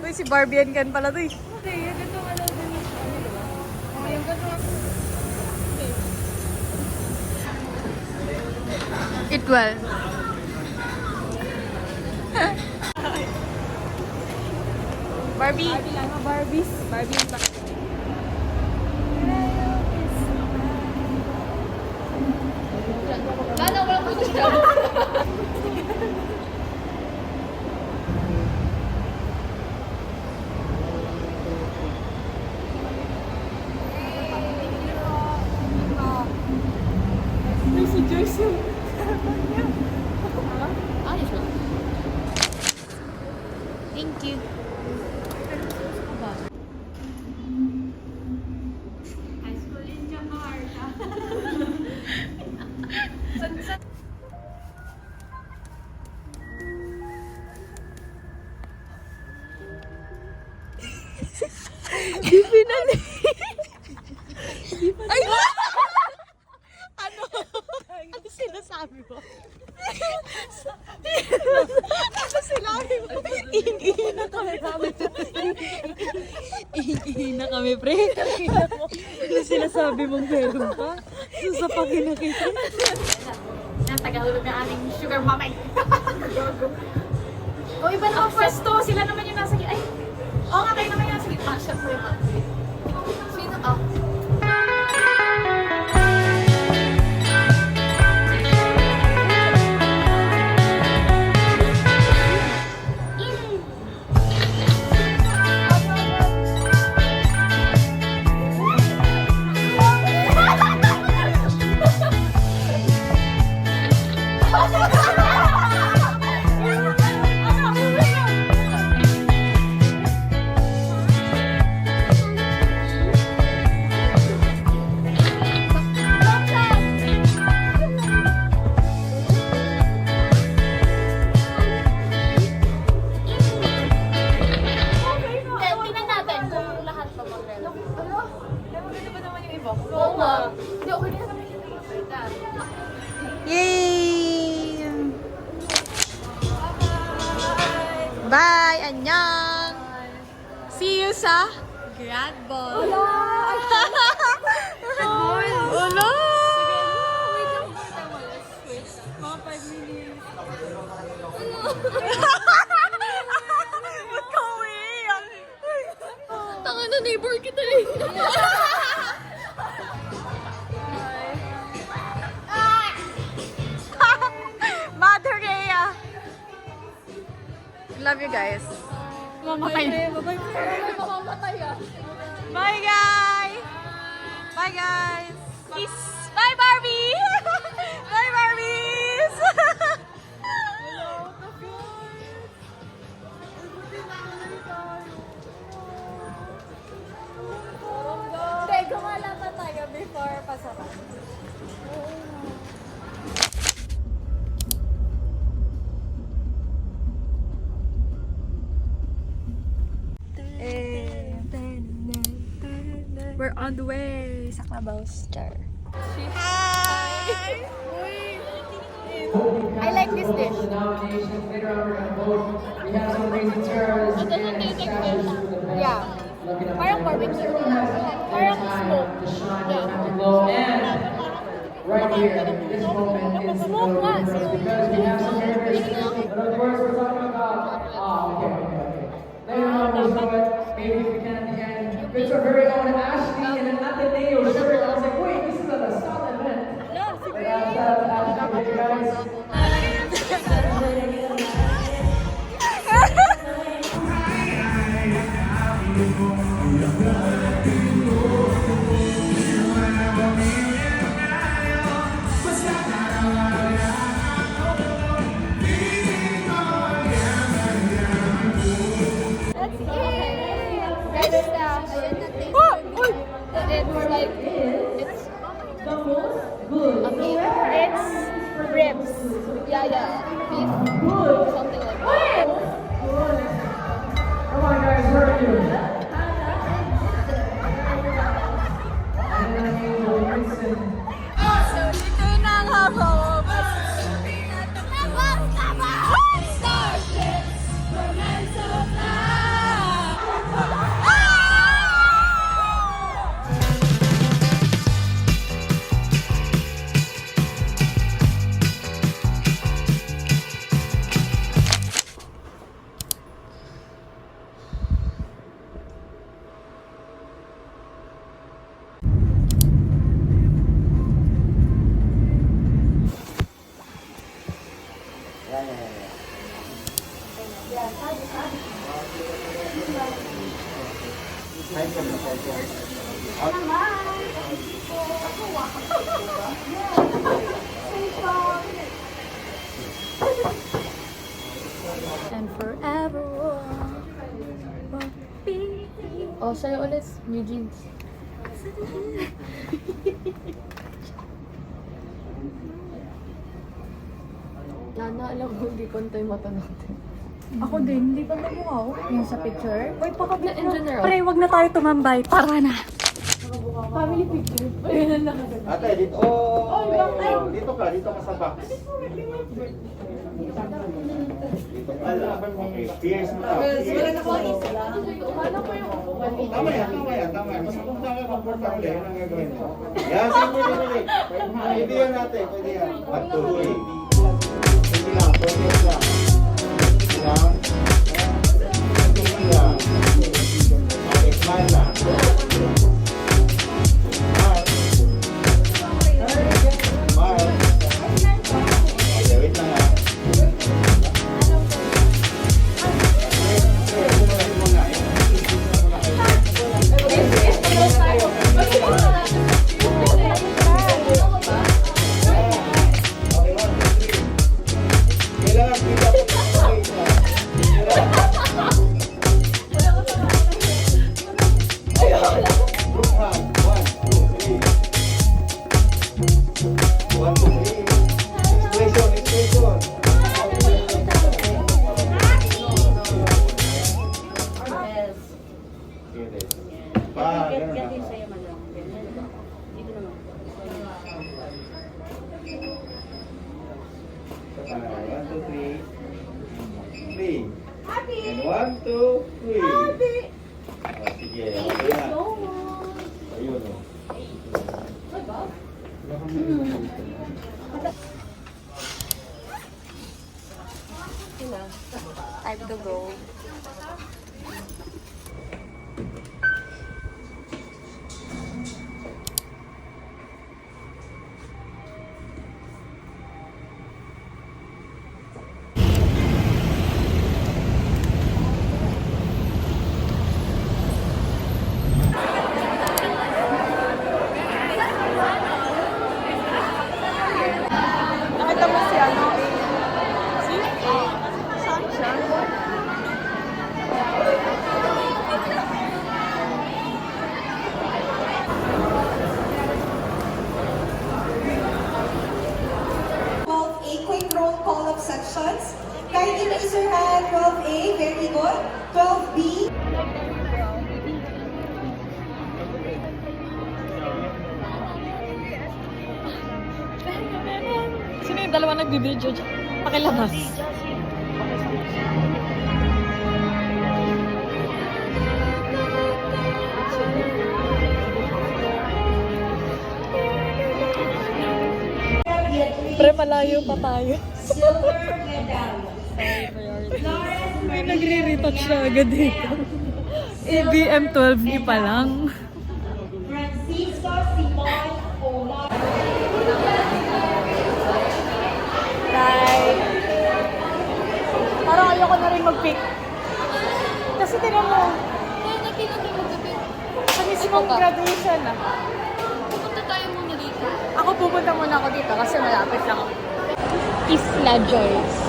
to si Barbie and Ken pala to eh. Okay, yung ganito nga daw din. Yung ganito nga. It will. Barbie. Barbie lang, Barbies. Barbie yung back. Lana, wala ko siya. Si Joyce yung ayos lang. Thank you. High school in Jakarta. Di pinali. Ay! Ano? Ano sinasabi mo? Ano sinabi mo? Ihi na kami, sabi ko. Ihi na kami, pre. Ano sinasabi mong meron pa? Susapakin na kita. Ang tagahulog ng aming sugar mommy. O iba na ang pwesto, sila naman yung nasa gitna. Ay, oo nga kayo naman yung nasa gitna. Siya po yung sino? Oh. Yay! Bye! Annyeong! See you sa grad ball! Hola! Mga 5 minutes. Ba't ka umiiyak? Tanga na neighbor kita eh. Mother Rhea! Love you guys. Mamatay. Mamamatay ah. Bye guys! Bye guys! Kiss! Bye Barbie! Bye Barbies! Hindi, gumala pa tayo before pasakan. We're on the way sa Clubhouse. Char. Hi! I like this dish. It doesn't taste like fish. Yeah. Parang barbecue. Parang smoke. Yeah. Right here, this moment is Smoke nga. because we have some very special. But of course, we're talking about. Okay. Later on, we'll show it. Maybe if we can at the end. It's our very own Ashley and an Ateneo shirt. I was like, wait, this is a solid event. But after you guys. It's like, it's The most good. a beef. It's ribs. Yeah. Beef. Something like that. Come on, guys, where are you? So, dito na ang hapon. And forever won't be. Oh, sa'yo ulit, New Jeans. Nana, alam mo, hindi kontay mata natin. Ako din, hindi pa nabuhaw. Yung sa picture. Uy, pakabit In general. Pre, wag na tayo tumambay. Tara na. Family picture. Ayun lang agad. Ate, dito. Dito ka sa box. Dito ka lang. Okay, pierce mo lang. Tama yan. Mas kung saan ka komportable, yun ang gagawin mo. Yan, sige. Pwede yan natin, pwede yan. Patuloy. Sige lang, pwede lang. Sige lang. Sige lang. Okay, smile lang. And 1, 2, 3. Sige, okay na. Ayun o. Time to go. Nakita mo si ano? A quick roll call of sections. Kindly raise your hand. 12A, very good. 12B. Sino yung dalawa nagbibideo dyan? Pakilabas. Pre, malayo pa tayo. Silver medal. May nagre-retouch na agad dito. ABM 12E pa lang. Francisco Simon Omar. Bye! Parang ayoko na rin mag-pick. Kasi tinan mo, mismong graduation na. Pupunta tayo muna dito. Ako pupunta muna ako dito kasi malapit lang ako. Isla Joyce.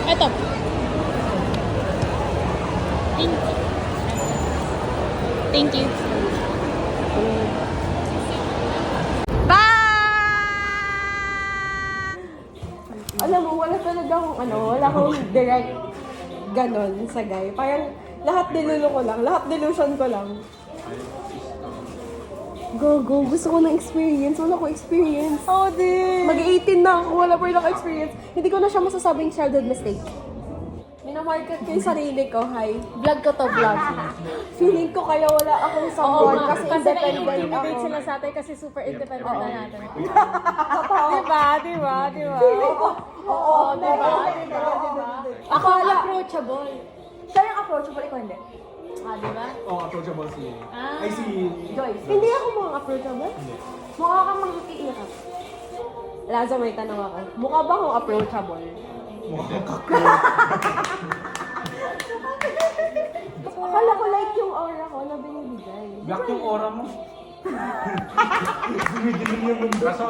Ito. Thank you. Alam mo, wala talaga akong wala akong direct ganon sa guy. Parang lahat nilulo ko lang, lahat delusion ko lang. Go, gusto ko ng experience. Wala ko experience. Oh, din! Mag-18 na ako, wala pa rin ako experience. Hindi ko na siya masasabing childhood mistake. Minamarket ko yung sarili ko, hi. Vlog ko to, vlog. Feeling ko kaya wala akong support kasi independent na-intimidate ako. sila sa atin kasi super independent na natin. Totoo. Diba? Feeling ko, oo, Diba? Akala, Approachable. siya yung approachable, ikaw hindi. Ah, diba? Oo, approachable si... Ah. Ay, si... Joyce. Hindi ako mukhang approachable. Mukha kang makikiirap. Laza, may tanong ako. Mukha ba akong approachable? Akala ko like yung aura ko na binibigay. Black yung aura mo. Kaso,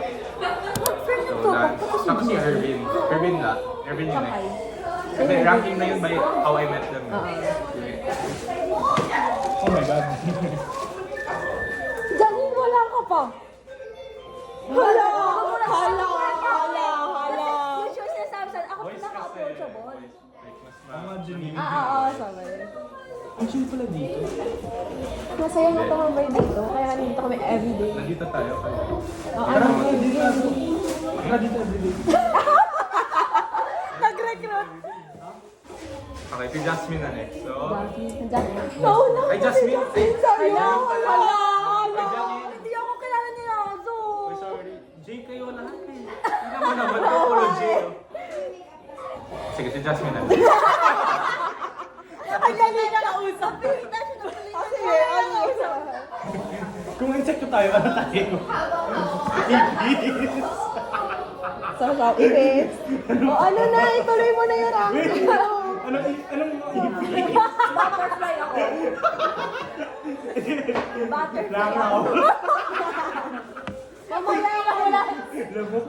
tapos si Irvin. Irvin na. Irvin yun eh. Kasi ranking na yun by How I Met Them. Oh my God. Janine, wala ka pa. Hala! Hala! Hala! Hala! Yung sure sinasabi sa ako Voice kasi. pinaka-approachable. Like, mas ma... Oo, sabi. Ang chill pala dito. Masaya nga tumambay dito, kaya nandito kami everyday. Nandito tayo. Ano yun? Nandito everyday. Nag-recruit. Okay, si Jasmine na next. So, No, no. Ay, Jasmine. Ay, Sa'yo. Hala! Hala! Jasmine. Hindi ako kilala ni Azo. Uy, sorry. Jay kayo lahat eh. Hindi naman naman ko puro Jay. Oh. Sige, si Jasmine na. Ang galing na kausap. Sige, ano? Kung insecto tayo, ano tayo? Sa ibis. O ano na, ituloy mo na yung ranking. Anong Butterfly ako. Butterfly Langaw. ako. Mamaya ka wala. Wala mo.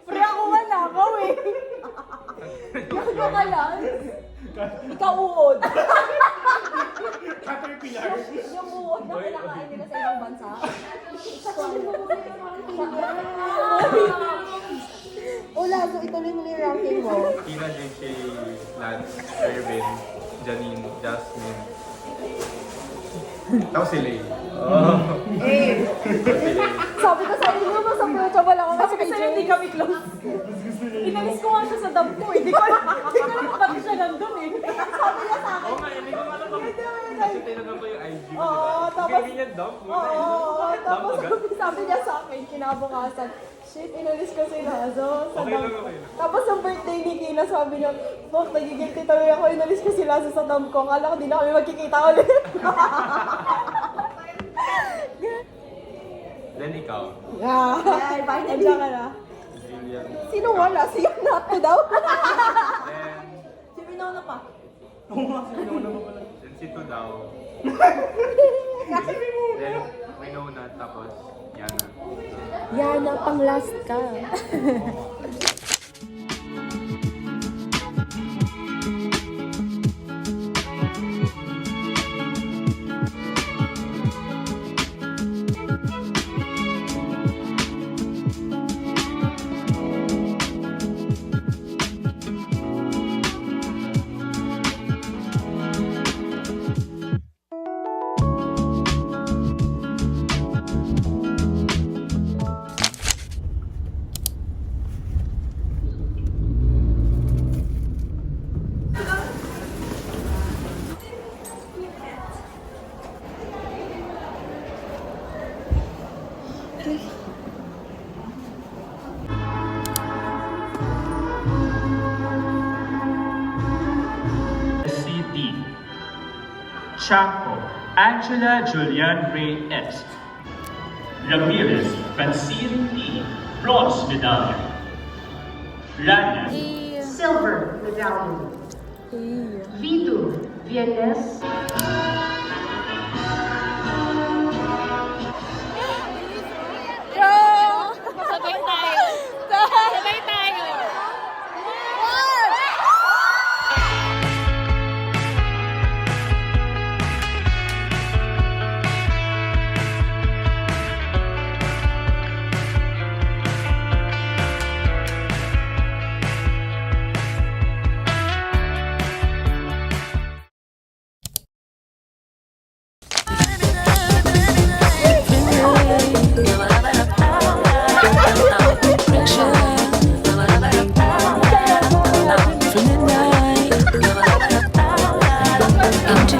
Pre ako wala ko eh. Gago ka lang. Ikaw uod. Caterpillar. Yung uod na kinakain nila sa ibang bansa. Wala, so ituloy mo na yung ranking mo. Tina, JK, Lance, Irvin, Janine, Jasmine. Tapos si Lay. Oh. Sabi ko sa inyo, mas approachable ako. Sabi ko sa'yo, hindi kami close. Inalis ko nga siya sa dam ko. Hindi ko alam bakit siya nandun eh. Sabi niya sa akin. Oo nga, hindi ko alam kung kasi tinanong ko yung IG mo, Oo, diba? tapos- Hindi ganyan dump mo. Oo, tapos Dump agad. sabi niya sa akin, kinabukasan, shit, inalis ko si Lazo sa Okay dam. lang, okay lang. Tapos ang birthday ni Kina, sabi niya, Bok, nagigilty tuloy ako, inalis ko si Lazo sa dam ko. Akala ko di na kami magkikita ulit. Then ikaw, Yeah. Andiyan ka na. Jillian. Sino wala? Si Yanato daw. Then, Si Winona pa. then si Tudaw. Then, Winona, tapos Yana. Yana, pang last ka. CD. Chaco, Angela Julian Ray Est. Ramirez, Francine E. Bronze medallion. Rana, Silver medallion. Vitor Vienes. Sabay tayo. Sabay tayo. Into